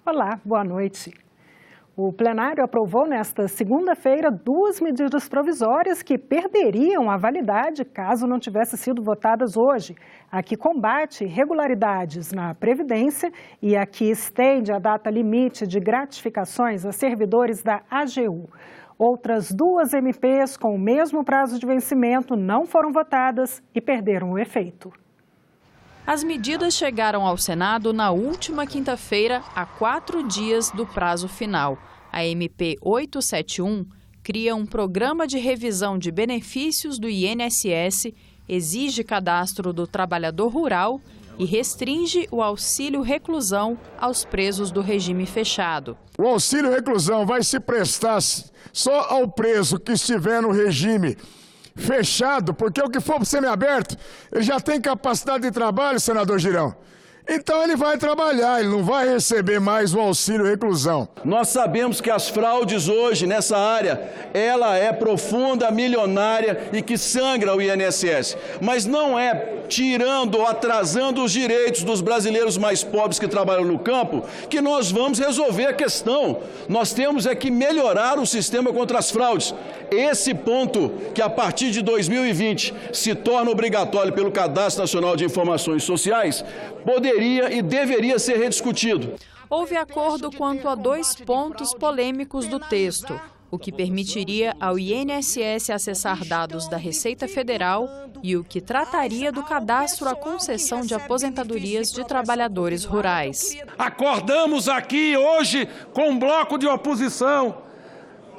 Olá, boa noite. O plenário aprovou nesta segunda-feira 2 medidas provisórias que perderiam a validade caso não tivessem sido votadas hoje. A que combate irregularidades na Previdência e a que estende a data limite de gratificações a servidores da AGU. Outras 2 MPs com o mesmo prazo de vencimento não foram votadas e perderam o efeito. As medidas chegaram ao Senado na última quinta-feira, a 4 dias do prazo final. A MP 871 cria um programa de revisão de benefícios do INSS, exige cadastro do trabalhador rural e restringe o auxílio reclusão aos presos do regime fechado. O auxílio reclusão vai se prestar só ao preso que estiver no regime fechado, porque o que for para o semiaberto, ele já tem capacidade de trabalho, senador Girão. Então ele vai trabalhar, ele não vai receber mais o auxílio reclusão. Nós sabemos que as fraudes hoje nessa área, ela é profunda, milionária e que sangra o INSS. Mas não é tirando ou atrasando os direitos dos brasileiros mais pobres que trabalham no campo que nós vamos resolver a questão. Nós temos é que melhorar o sistema contra as fraudes. Esse ponto que a partir de 2020 se torna obrigatório pelo Cadastro Nacional de Informações Sociais, poderia e deveria ser rediscutido. Houve acordo quanto a 2 pontos polêmicos do texto, o que permitiria ao INSS acessar dados da Receita Federal e o que trataria do cadastro à concessão de aposentadorias de trabalhadores rurais. Acordamos aqui hoje com um bloco de oposição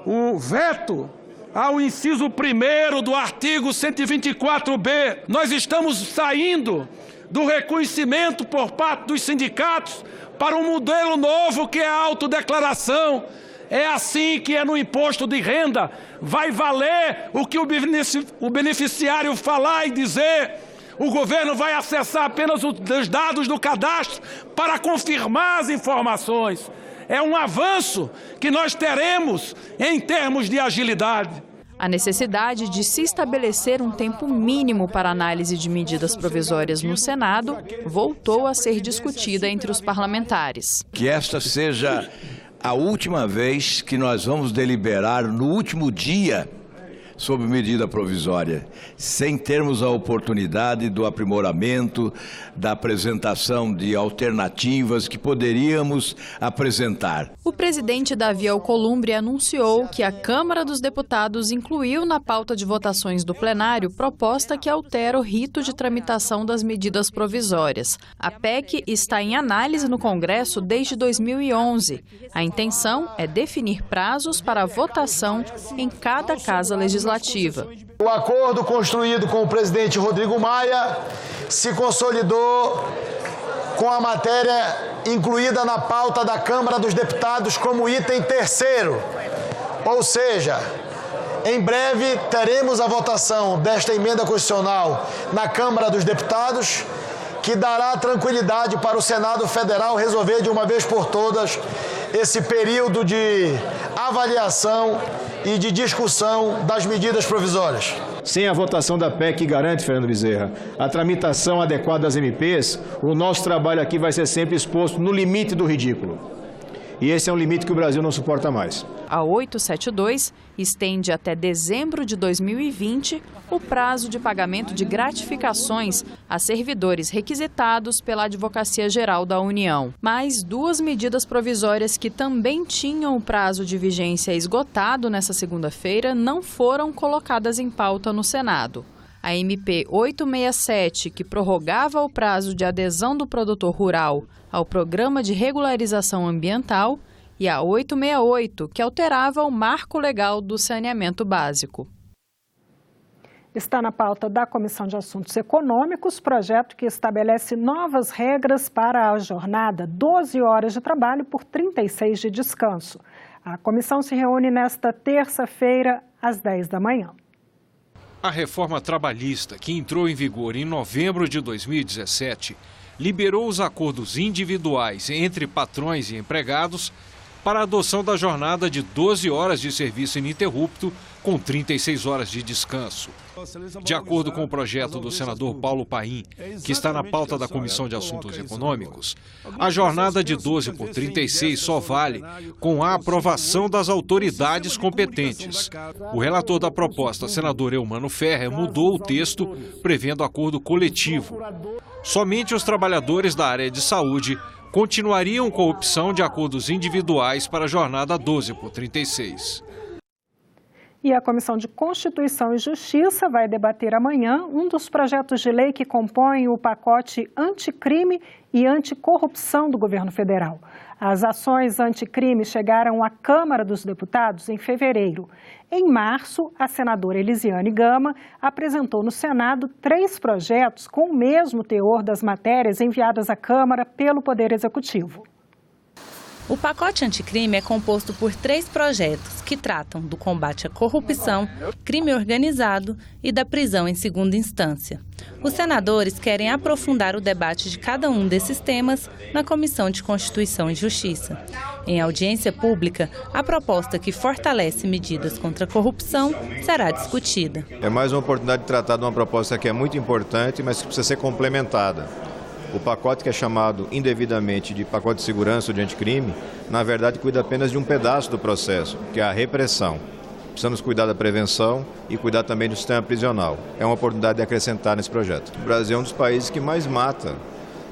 o veto ao inciso 1º do artigo 124B. Nós estamos saindo do reconhecimento por parte dos sindicatos para um modelo novo que é a autodeclaração. É assim que é no imposto de renda. Vai valer o que o beneficiário falar e dizer. O governo vai acessar apenas os dados do cadastro para confirmar as informações. É um avanço que nós teremos em termos de agilidade. A necessidade de se estabelecer um tempo mínimo para análise de medidas provisórias no Senado voltou a ser discutida entre os parlamentares. Que esta seja a última vez que nós vamos deliberar no último dia sobre medida provisória, sem termos a oportunidade do aprimoramento, da apresentação de alternativas que poderíamos apresentar. O presidente Davi Alcolumbre anunciou que a Câmara dos Deputados incluiu na pauta de votações do plenário proposta que altera o rito de tramitação das medidas provisórias. A PEC está em análise no Congresso desde 2011. A intenção é definir prazos para a votação em cada casa legislativa. O acordo construído com o presidente Rodrigo Maia se consolidou com a matéria incluída na pauta da Câmara dos Deputados como item 3º. Ou seja, em breve teremos a votação desta emenda constitucional na Câmara dos Deputados, que dará tranquilidade para o Senado Federal resolver de uma vez por todas esse período de avaliação e de discussão das medidas provisórias. Sem a votação da PEC que garante, Fernando Bezerra, a tramitação adequada das MPs, o nosso trabalho aqui vai ser sempre exposto no limite do ridículo. E esse é um limite que o Brasil não suporta mais. A 872 estende até dezembro de 2020 o prazo de pagamento de gratificações a servidores requisitados pela Advocacia Geral da União. Mais 2 medidas provisórias que também tinham o prazo de vigência esgotado nessa segunda-feira não foram colocadas em pauta no Senado. A MP 867, que prorrogava o prazo de adesão do produtor rural ao Programa de Regularização Ambiental, e a 868, que alterava o marco legal do saneamento básico. Está na pauta da Comissão de Assuntos Econômicos, projeto que estabelece novas regras para a jornada, 12 horas de trabalho por 36 de descanso. A comissão se reúne nesta terça-feira, às 10 da manhã. A reforma trabalhista, que entrou em vigor em novembro de 2017, liberou os acordos individuais entre patrões e empregados para a adoção da jornada de 12 horas de serviço ininterrupto com 36 horas de descanso. De acordo com o projeto do senador Paulo Paim, que está na pauta da Comissão de Assuntos Econômicos, a jornada de 12 por 36 só vale com a aprovação das autoridades competentes. O relator da proposta, senador Eumano Ferrer, mudou o texto prevendo acordo coletivo. Somente os trabalhadores da área de saúde continuariam com a opção de acordos individuais para a jornada 12 por 36. E a Comissão de Constituição e Justiça vai debater amanhã um dos projetos de lei que compõem o pacote anticrime e anticorrupção do governo federal. As ações anticrime chegaram à Câmara dos Deputados em fevereiro. Em março, a senadora Elisiane Gama apresentou no Senado 3 projetos com o mesmo teor das matérias enviadas à Câmara pelo Poder Executivo. O pacote anticrime é composto por 3 projetos que tratam do combate à corrupção, crime organizado e da prisão em segunda instância. Os senadores querem aprofundar o debate de cada um desses temas na Comissão de Constituição e Justiça. Em audiência pública, a proposta que fortalece medidas contra a corrupção será discutida. É mais uma oportunidade de tratar de uma proposta que é muito importante, mas que precisa ser complementada. O pacote que é chamado indevidamente de pacote de segurança ou de anticrime, na verdade cuida apenas de um pedaço do processo, que é a repressão. Precisamos cuidar da prevenção e cuidar também do sistema prisional. É uma oportunidade de acrescentar nesse projeto. O Brasil é um dos países que mais mata.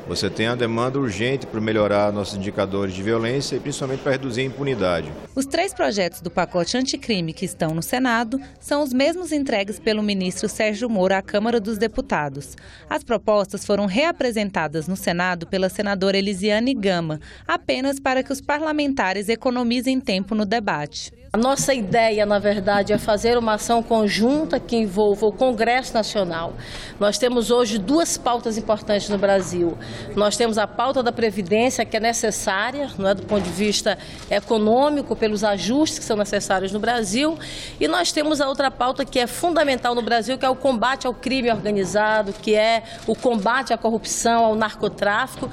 Você tem a demanda urgente para melhorar nossos indicadores de violência e principalmente para reduzir a impunidade. Os 3 projetos do pacote anticrime que estão no Senado são os mesmos entregues pelo ministro Sérgio Moro à Câmara dos Deputados. As propostas foram reapresentadas no Senado pela senadora Elisiane Gama, apenas para que os parlamentares economizem tempo no debate. A nossa ideia, na verdade, é fazer uma ação conjunta que envolva o Congresso Nacional. Nós temos hoje 2 pautas importantes no Brasil. Nós temos a pauta da Previdência, que é necessária, não é, do ponto de vista econômico, pelos ajustes que são necessários no Brasil. E nós temos a outra pauta que é fundamental no Brasil, que é o combate ao crime organizado, que é o combate à corrupção, ao narcotráfico.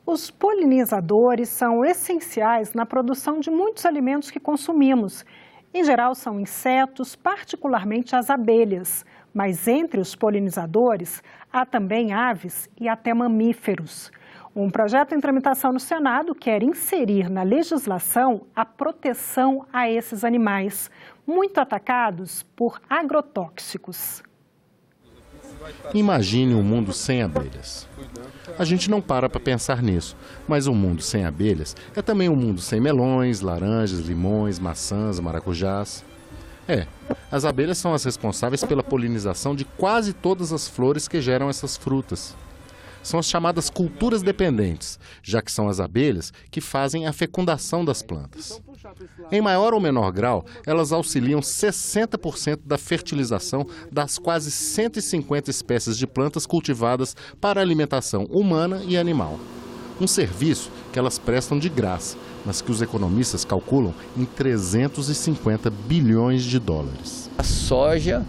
Os polinizadores são essenciais na produção de muitos alimentos que consumimos. Em geral, são insetos, particularmente as abelhas. Mas entre os polinizadores, há também aves e até mamíferos. Um projeto em tramitação no Senado quer inserir na legislação a proteção a esses animais, muito atacados por agrotóxicos. Imagine um mundo sem abelhas. A gente não para pensar nisso, mas um mundo sem abelhas é também um mundo sem melões, laranjas, limões, maçãs, maracujás. As abelhas são as responsáveis pela polinização de quase todas as flores que geram essas frutas. São as chamadas culturas dependentes, já que são as abelhas que fazem a fecundação das plantas. Em maior ou menor grau, elas auxiliam 60% da fertilização das quase 150 espécies de plantas cultivadas para alimentação humana e animal. Um serviço que elas prestam de graça, mas que os economistas calculam em 350 bilhões de dólares. A soja,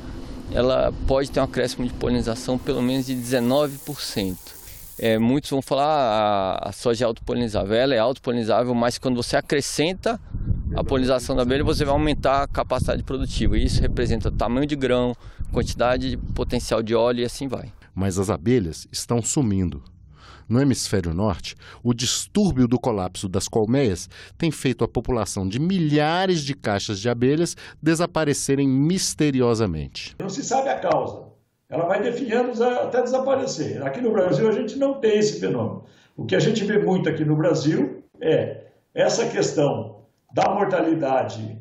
ela pode ter um acréscimo de polinização pelo menos de 19%. Muitos vão falar a soja é autopolinizável. Ela é autopolinizável, mas quando você acrescenta a polinização da abelha, você vai aumentar a capacidade produtiva. E isso representa tamanho de grão, quantidade de potencial de óleo e assim vai. Mas as abelhas estão sumindo. No hemisfério norte, o distúrbio do colapso das colmeias tem feito a população de milhares de caixas de abelhas desaparecerem misteriosamente. Não se sabe a causa. Ela vai definhando até desaparecer. Aqui no Brasil a gente não tem esse fenômeno. O que a gente vê muito aqui no Brasil é essa questão da mortalidade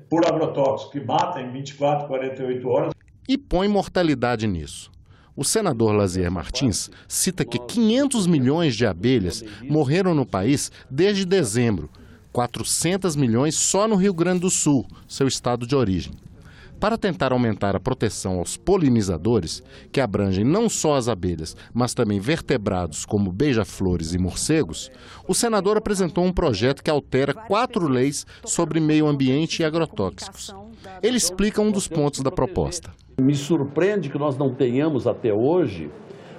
por agrotóxico que mata em 24, 48 horas. E põe mortalidade nisso. O senador Lazier Martins cita que 500 milhões de abelhas morreram no país desde dezembro, 400 milhões só no Rio Grande do Sul, seu estado de origem. Para tentar aumentar a proteção aos polinizadores, que abrangem não só as abelhas, mas também vertebrados como beija-flores e morcegos, o senador apresentou um projeto que altera 4 leis sobre meio ambiente e agrotóxicos. Ele explica um dos pontos da proposta. Me surpreende que nós não tenhamos até hoje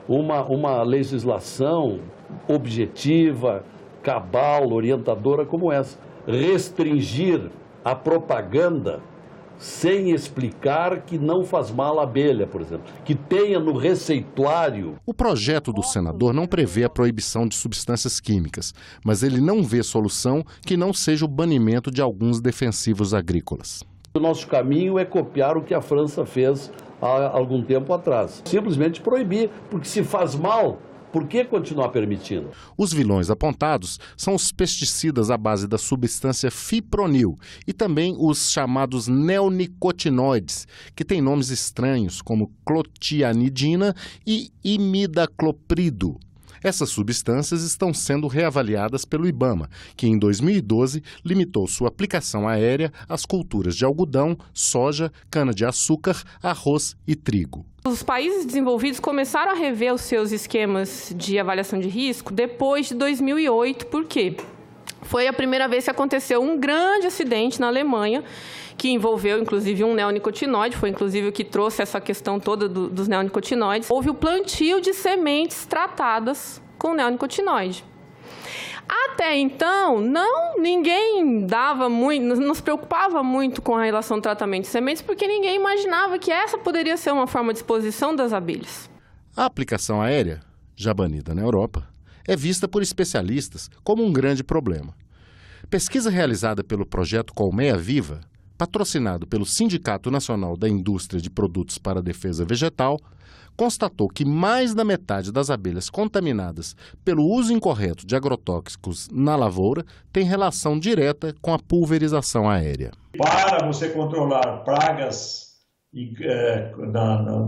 uma legislação objetiva, cabal, orientadora como essa. Restringir a propaganda sem explicar que não faz mal à abelha, por exemplo, que tenha no receituário. O projeto do senador não prevê a proibição de substâncias químicas, mas ele não vê solução que não seja o banimento de alguns defensivos agrícolas. O nosso caminho é copiar o que a França fez há algum tempo atrás. Simplesmente proibir, porque se faz mal, por que continuar permitindo? Os vilões apontados são os pesticidas à base da substância fipronil e também os chamados neonicotinoides, que têm nomes estranhos como clotianidina e imidacloprido. Essas substâncias estão sendo reavaliadas pelo IBAMA, que em 2012 limitou sua aplicação aérea às culturas de algodão, soja, cana-de-açúcar, arroz e trigo. Os países desenvolvidos começaram a rever os seus esquemas de avaliação de risco depois de 2008, por quê? Foi a primeira vez que aconteceu um grande acidente na Alemanha, que envolveu, inclusive, um neonicotinoide, foi, inclusive, o que trouxe essa questão toda dos neonicotinoides. Houve o plantio de sementes tratadas com neonicotinoide. Até então, ninguém não se preocupava muito com a relação do tratamento de sementes, porque ninguém imaginava que essa poderia ser uma forma de exposição das abelhas. A aplicação aérea, já banida na Europa, é vista por especialistas como um grande problema. Pesquisa realizada pelo projeto Colmeia Viva, patrocinado pelo Sindicato Nacional da Indústria de Produtos para a Defesa Vegetal, constatou que mais da metade das abelhas contaminadas pelo uso incorreto de agrotóxicos na lavoura tem relação direta com a pulverização aérea. Para você controlar pragas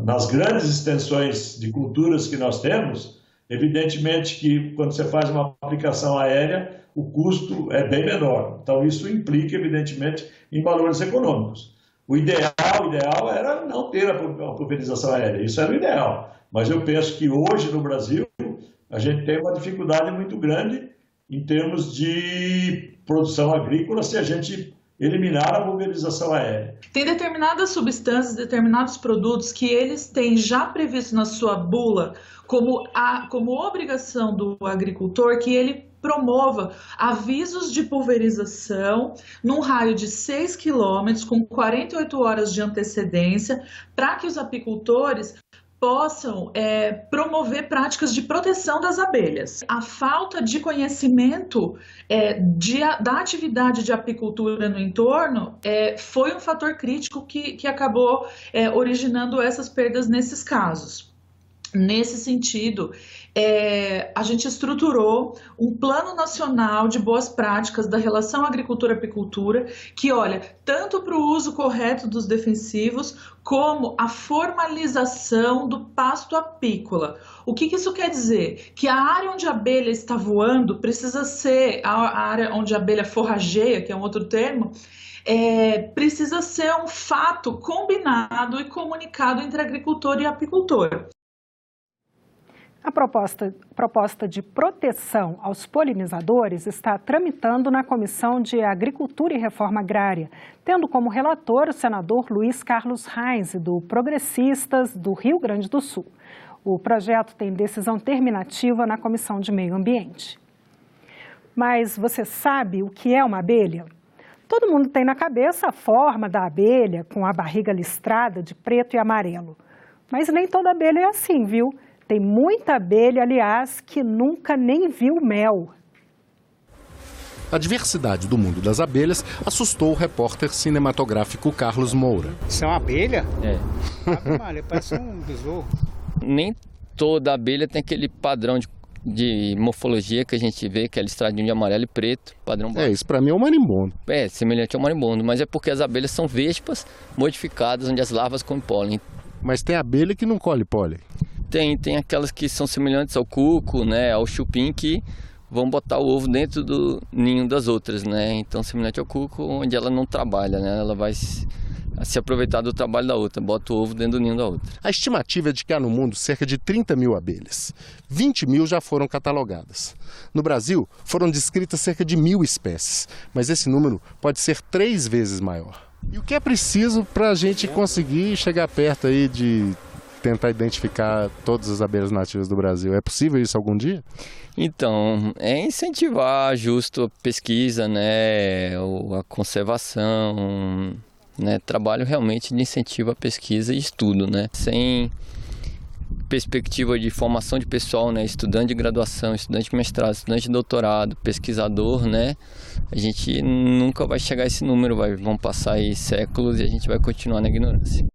nas grandes extensões de culturas que nós temos, evidentemente que quando você faz uma aplicação aérea, o custo é bem menor. Então, isso implica, evidentemente, em valores econômicos. O ideal era não ter a pulverização aérea, isso era o ideal. Mas eu penso que hoje, no Brasil, a gente tem uma dificuldade muito grande em termos de produção agrícola se a gente eliminar a pulverização aérea. Tem determinadas substâncias, determinados produtos que eles têm já previsto na sua bula como obrigação do agricultor que ele promova avisos de pulverização num raio de 6 quilômetros com 48 horas de antecedência para que os apicultores possam promover práticas de proteção das abelhas. A falta de conhecimento da atividade de apicultura no entorno foi um fator crítico que acabou originando essas perdas nesses casos. Nesse sentido, a gente estruturou um plano nacional de boas práticas da relação agricultura-apicultura que olha tanto para o uso correto dos defensivos como a formalização do pasto apícola. O que isso quer dizer? Que a área onde a abelha está voando precisa ser a área onde a abelha forrageia, que é um outro termo, precisa ser um fato combinado e comunicado entre agricultor e apicultor. A proposta de proteção aos polinizadores está tramitando na Comissão de Agricultura e Reforma Agrária, tendo como relator o senador Luiz Carlos Reis, do Progressistas do Rio Grande do Sul. O projeto tem decisão terminativa na Comissão de Meio Ambiente. Mas você sabe o que é uma abelha? Todo mundo tem na cabeça a forma da abelha, com a barriga listrada de preto e amarelo. Mas nem toda abelha é assim, viu? Tem muita abelha, aliás, que nunca nem viu mel. A diversidade do mundo das abelhas assustou o repórter cinematográfico Carlos Moura. Isso é uma abelha? É. Parece um besouro. Nem toda abelha tem aquele padrão de morfologia que a gente vê, que é listradinho de amarelo e preto, padrão básico. Isso para mim é um marimbondo. Semelhante ao marimbondo, mas é porque as abelhas são vespas modificadas, onde as larvas comem pólen. Mas tem abelha que não colhe pólen. Tem aquelas que são semelhantes ao cuco, né, ao chupim, que vão botar o ovo dentro do ninho das outras, né? Então, semelhante ao cuco, onde ela não trabalha, né? Ela vai se aproveitar do trabalho da outra, bota o ovo dentro do ninho da outra. A estimativa é de que há no mundo cerca de 30 mil abelhas. 20 mil já foram catalogadas. No Brasil, foram descritas cerca de 1.000 espécies, mas esse número pode ser 3 vezes maior. E o que é preciso para a gente conseguir chegar perto aí de tentar identificar todas as abelhas nativas do Brasil. É possível isso algum dia? Então, é incentivar justo a pesquisa, né, a conservação, né, trabalho realmente de incentivo à pesquisa e estudo, né, sem perspectiva de formação de pessoal, né, estudante de graduação, estudante de mestrado, estudante de doutorado, pesquisador, né, a gente nunca vai chegar a esse número, vão passar aí séculos e a gente vai continuar na ignorância.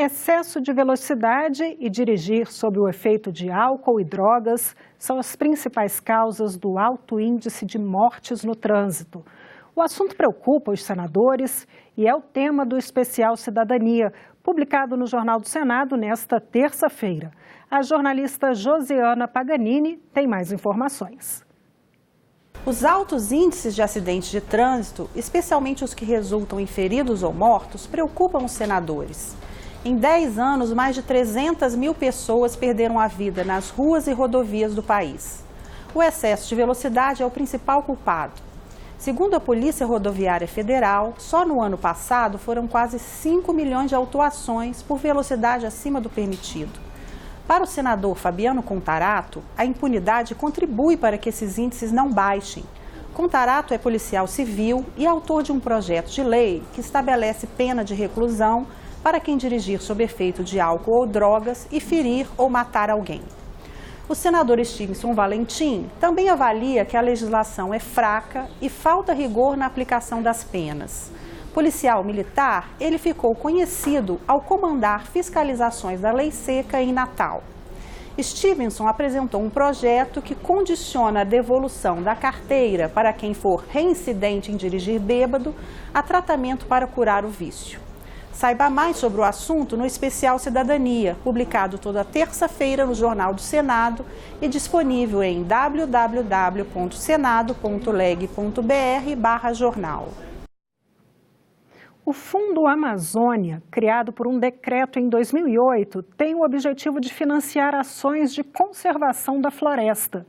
Excesso de velocidade e dirigir sob o efeito de álcool e drogas são as principais causas do alto índice de mortes no trânsito. O assunto preocupa os senadores e é o tema do especial Cidadania, publicado no Jornal do Senado nesta terça-feira. A jornalista Josiana Paganini tem mais informações. Os altos índices de acidentes de trânsito, especialmente os que resultam em feridos ou mortos, preocupam os senadores. Em 10 anos, mais de 300 mil pessoas perderam a vida nas ruas e rodovias do país. O excesso de velocidade é o principal culpado. Segundo a Polícia Rodoviária Federal, só no ano passado foram quase 5 milhões de autuações por velocidade acima do permitido. Para o senador Fabiano Contarato, a impunidade contribui para que esses índices não baixem. Contarato é policial civil e autor de um projeto de lei que estabelece pena de reclusão para quem dirigir sob efeito de álcool ou drogas e ferir ou matar alguém. O senador Stevenson Valentim também avalia que a legislação é fraca e falta rigor na aplicação das penas. Policial militar, ele ficou conhecido ao comandar fiscalizações da lei seca em Natal. Stevenson apresentou um projeto que condiciona a devolução da carteira para quem for reincidente em dirigir bêbado a tratamento para curar o vício. Saiba mais sobre o assunto no especial Cidadania, publicado toda terça-feira no Jornal do Senado e disponível em www.senado.leg.br/jornal. O Fundo Amazônia, criado por um decreto em 2008, tem o objetivo de financiar ações de conservação da floresta.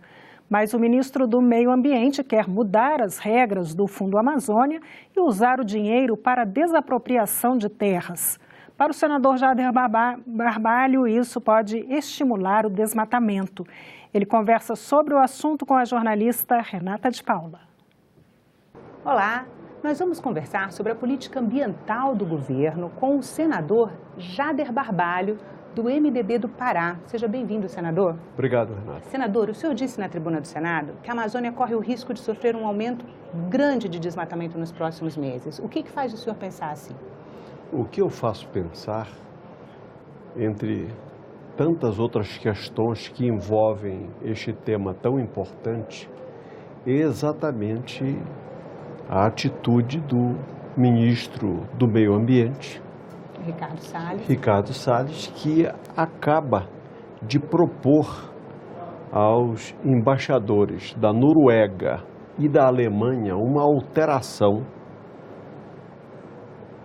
Mas o ministro do Meio Ambiente quer mudar as regras do Fundo Amazônia e usar o dinheiro para desapropriação de terras. Para o senador Jader Barbalho, isso pode estimular o desmatamento. Ele conversa sobre o assunto com a jornalista Renata de Paula. Olá, nós vamos conversar sobre a política ambiental do governo com o senador Jader Barbalho, do MDB do Pará. Seja bem-vindo, senador. Obrigado, Renata. Senador, o senhor disse na tribuna do Senado que a Amazônia corre o risco de sofrer um aumento grande de desmatamento nos próximos meses. O que faz o senhor pensar assim? O que eu faço pensar, entre tantas outras questões que envolvem este tema tão importante, é exatamente a atitude do ministro do Meio Ambiente, Ricardo Salles, que acaba de propor aos embaixadores da Noruega e da Alemanha uma alteração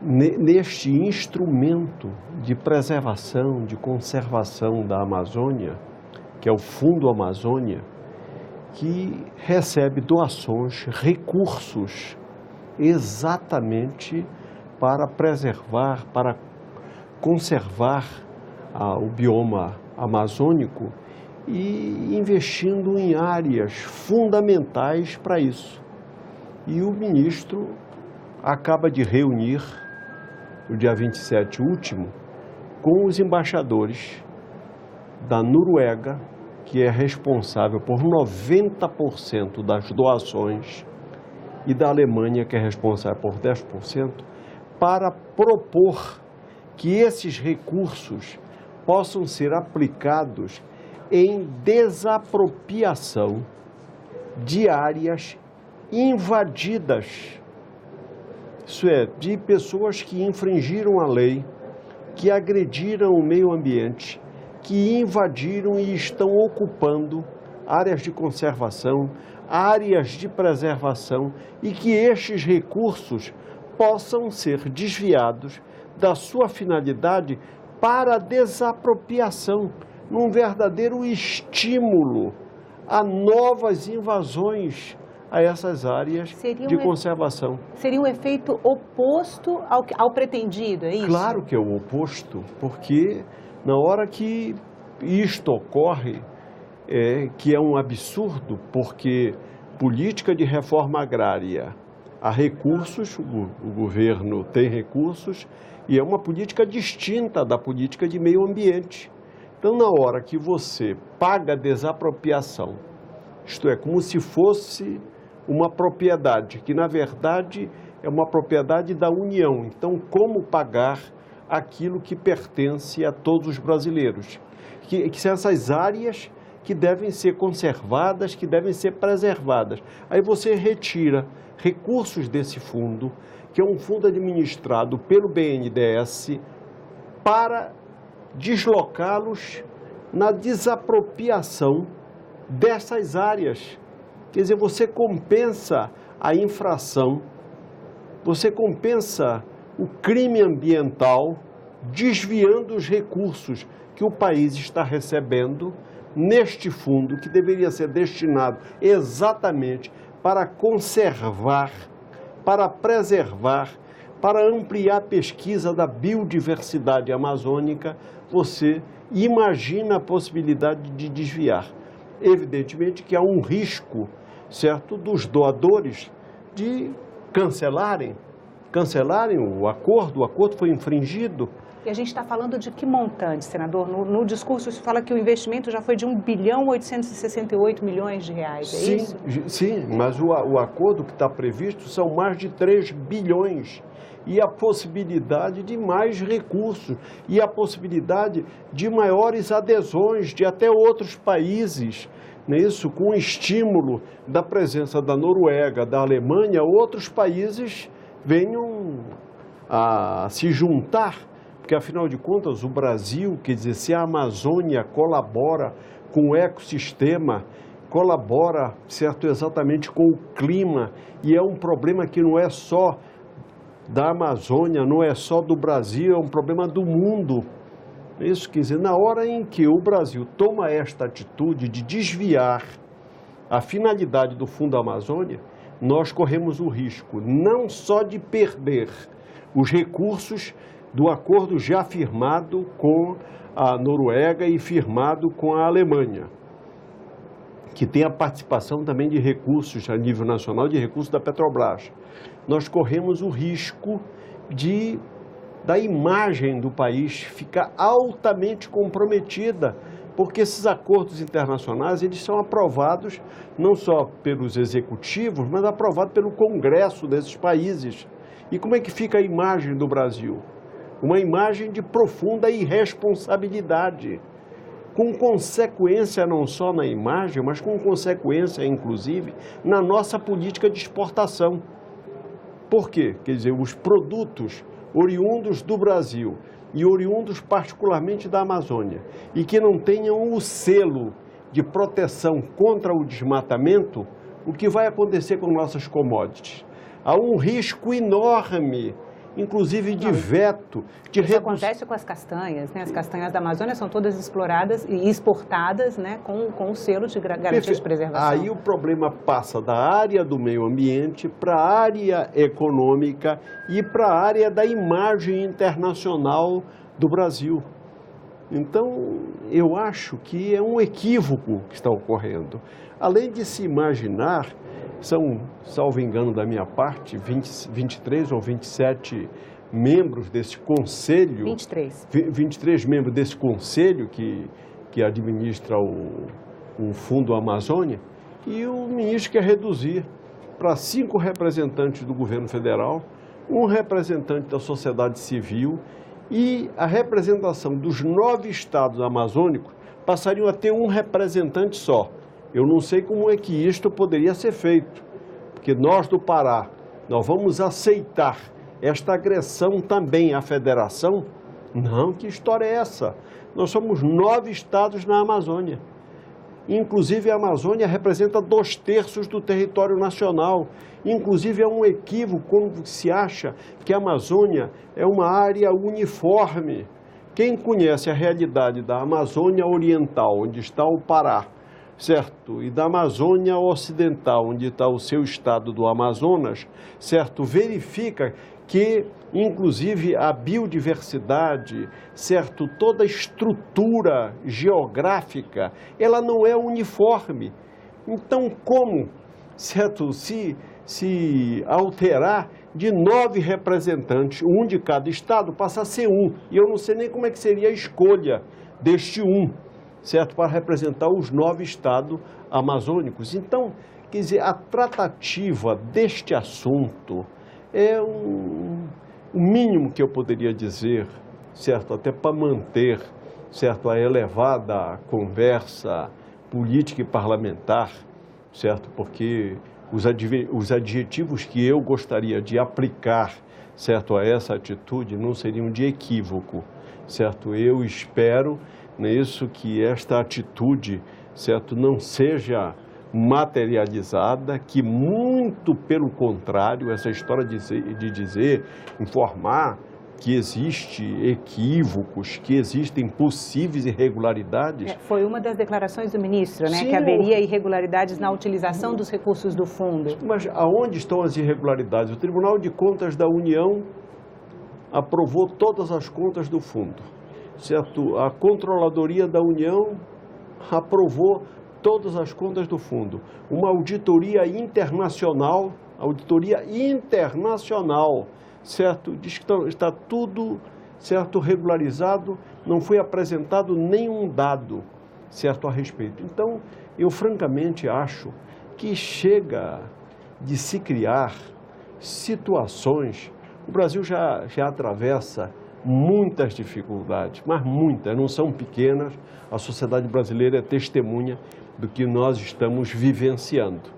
neste instrumento de preservação, de conservação da Amazônia, que é o Fundo Amazônia, que recebe doações, recursos exatamente para preservar, para conservar o bioma amazônico e investindo em áreas fundamentais para isso. E o ministro acaba de reunir, no dia 27 último, com os embaixadores da Noruega, que é responsável por 90% das doações, e da Alemanha, que é responsável por 10%, para propor que esses recursos possam ser aplicados em desapropriação de áreas invadidas. Isso é, de pessoas que infringiram a lei, que agrediram o meio ambiente, que invadiram e estão ocupando áreas de conservação, áreas de preservação, e que estes recursos possam ser desviados da sua finalidade para a desapropriação, num verdadeiro estímulo a novas invasões, a essas áreas de conservação. Seria um efeito oposto ao pretendido, é isso? Claro que é o oposto, porque na hora que isto ocorre, que é um absurdo, porque política de reforma agrária, há recursos, o governo tem recursos, e é uma política distinta da política de meio ambiente. Então, na hora que você paga a desapropriação, isto é, como se fosse uma propriedade, que na verdade é uma propriedade da União. Então, como pagar aquilo que pertence a todos os brasileiros? Que são essas áreas que devem ser conservadas, que devem ser preservadas. Aí você retira recursos desse fundo, que é um fundo administrado pelo BNDES, para deslocá-los na desapropriação dessas áreas. Quer dizer, você compensa a infração, você compensa o crime ambiental, desviando os recursos que o país está recebendo neste fundo, que deveria ser destinado exatamente para conservar, para preservar, para ampliar a pesquisa da biodiversidade amazônica. Você imagina a possibilidade de desviar. Evidentemente que há um risco, certo, dos doadores de cancelarem o acordo foi infringido. E a gente está falando de que montante, senador? No discurso se fala que o investimento já foi de 1,868 bilhão de reais, é isso? Sim, mas o acordo que está previsto são mais de 3 bilhões. E a possibilidade de mais recursos, e a possibilidade de maiores adesões de até outros países, não é isso? Com o estímulo da presença da Noruega, da Alemanha, outros países venham a se juntar, porque afinal de contas o Brasil, quer dizer, se a Amazônia colabora com o ecossistema, colabora, certo, exatamente com o clima, e é um problema que não é só da Amazônia, não é só do Brasil, é um problema do mundo. Isso quer dizer, na hora em que o Brasil toma esta atitude de desviar a finalidade do Fundo Amazônia, nós corremos o risco não só de perder os recursos do acordo já firmado com a Noruega e firmado com a Alemanha, que tem a participação também de recursos a nível nacional, de recursos da Petrobras. Nós corremos o risco da imagem do país ficar altamente comprometida, porque esses acordos internacionais, eles são aprovados não só pelos executivos, mas aprovados pelo Congresso desses países. E como é que fica a imagem do Brasil? Uma imagem de profunda irresponsabilidade, com consequência não só na imagem, mas com consequência, inclusive, na nossa política de exportação. Por quê? Quer dizer, os produtos oriundos do Brasil e oriundos particularmente da Amazônia, e que não tenham o selo de proteção contra o desmatamento, o que vai acontecer com nossas commodities? Há um risco enorme, inclusive de veto. Isso acontece com as castanhas, né? As castanhas da Amazônia são todas exploradas e exportadas, né, com o selo de garantia de preservação. Aí o problema passa da área do meio ambiente para a área econômica e para a área da imagem internacional do Brasil. Então, eu acho que é um equívoco que está ocorrendo. Além de se imaginar, são, salvo engano da minha parte, 23 ou 27 membros desse conselho. 23 membros desse conselho que administra o Fundo Amazônia. E o ministro quer reduzir para 5 representantes do governo federal, 1 representante da sociedade civil, e a representação dos 9 estados amazônicos passariam a ter 1 representante só. Eu não sei como é que isto poderia ser feito, porque nós do Pará, nós vamos aceitar esta agressão também à federação? Não, que história é essa? Nós somos 9 estados na Amazônia. Inclusive a Amazônia representa 2/3 do território nacional. Inclusive é um equívoco quando se acha que a Amazônia é uma área uniforme. Quem conhece a realidade da Amazônia Oriental, onde está o Pará, certo? E da Amazônia Ocidental, onde está o seu estado do Amazonas, certo? Verifica que, inclusive, a biodiversidade, certo? Toda a estrutura geográfica, ela não é uniforme. Então, como, certo? Se alterar de 9 representantes, um de cada estado, passa a ser um. E eu não sei nem como é que seria a escolha deste um, certo? Para representar os 9 estados amazônicos. Então, quer dizer, a tratativa deste assunto é o mínimo que eu poderia dizer, certo? Até para manter, certo? A elevada conversa política e parlamentar, certo? Porque os adjetivos que eu gostaria de aplicar, certo, a essa atitude não seriam de equívoco, certo? Eu espero, nisso, que esta atitude, certo, não seja materializada, que muito pelo contrário, essa história de dizer, informar que existem equívocos, que existem possíveis irregularidades. Foi uma das declarações do ministro, né? Sim, que haveria irregularidades na utilização dos recursos do fundo. Mas aonde estão as irregularidades? O Tribunal de Contas da União aprovou todas as contas do fundo, certo? A Controladoria da União aprovou todas as contas do fundo. Uma auditoria internacional, certo? Diz que está tudo, certo, regularizado, não foi apresentado nenhum dado, certo, a respeito. Então, eu francamente acho que chega de se criar situações. O Brasil já atravessa muitas dificuldades, mas muitas, não são pequenas. A sociedade brasileira é testemunha do que nós estamos vivenciando,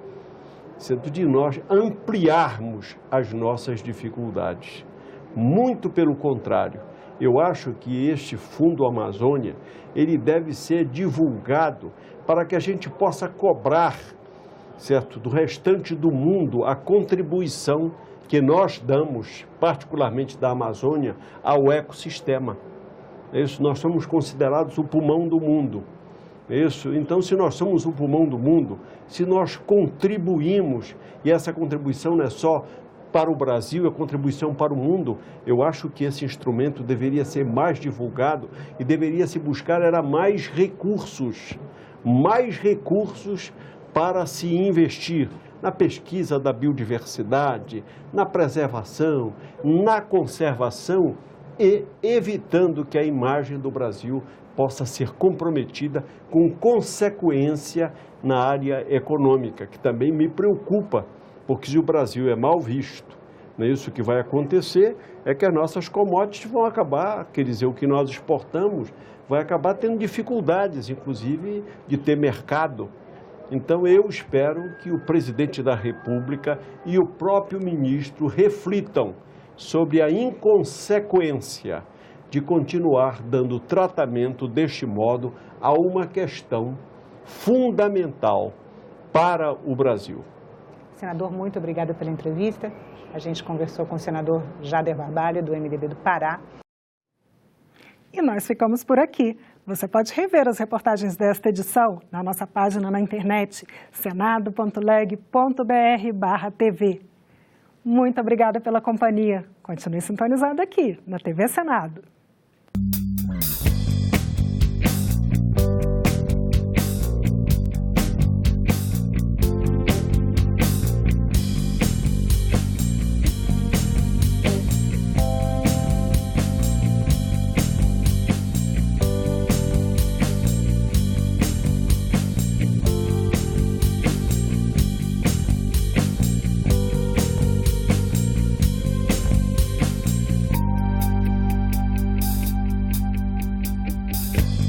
sendo de nós ampliarmos as nossas dificuldades. Muito pelo contrário, eu acho que este Fundo Amazônia, ele deve ser divulgado para que a gente possa cobrar, certo, do restante do mundo a contribuição que nós damos, particularmente da Amazônia, ao ecossistema. Isso, nós somos considerados o pulmão do mundo. Isso. Então, se nós somos o pulmão do mundo, se nós contribuímos, e essa contribuição não é só para o Brasil, é contribuição para o mundo, eu acho que esse instrumento deveria ser mais divulgado e deveria se buscar mais recursos para se investir na pesquisa da biodiversidade, na preservação, na conservação e evitando que a imagem do Brasil possa ser comprometida com consequência na área econômica, que também me preocupa, porque se o Brasil é mal visto, não é isso que vai acontecer, é que as nossas commodities vão acabar, quer dizer, o que nós exportamos vai acabar tendo dificuldades, inclusive, de ter mercado. Então, eu espero que o presidente da República e o próprio ministro reflitam sobre a inconsequência de continuar dando tratamento deste modo a uma questão fundamental para o Brasil. Senador, muito obrigada pela entrevista. A gente conversou com o senador Jader Barbalho, do MDB do Pará. E nós ficamos por aqui. Você pode rever as reportagens desta edição na nossa página na internet, senado.leg.br/TV. Muito obrigada pela companhia. Continue sintonizado aqui na TV Senado.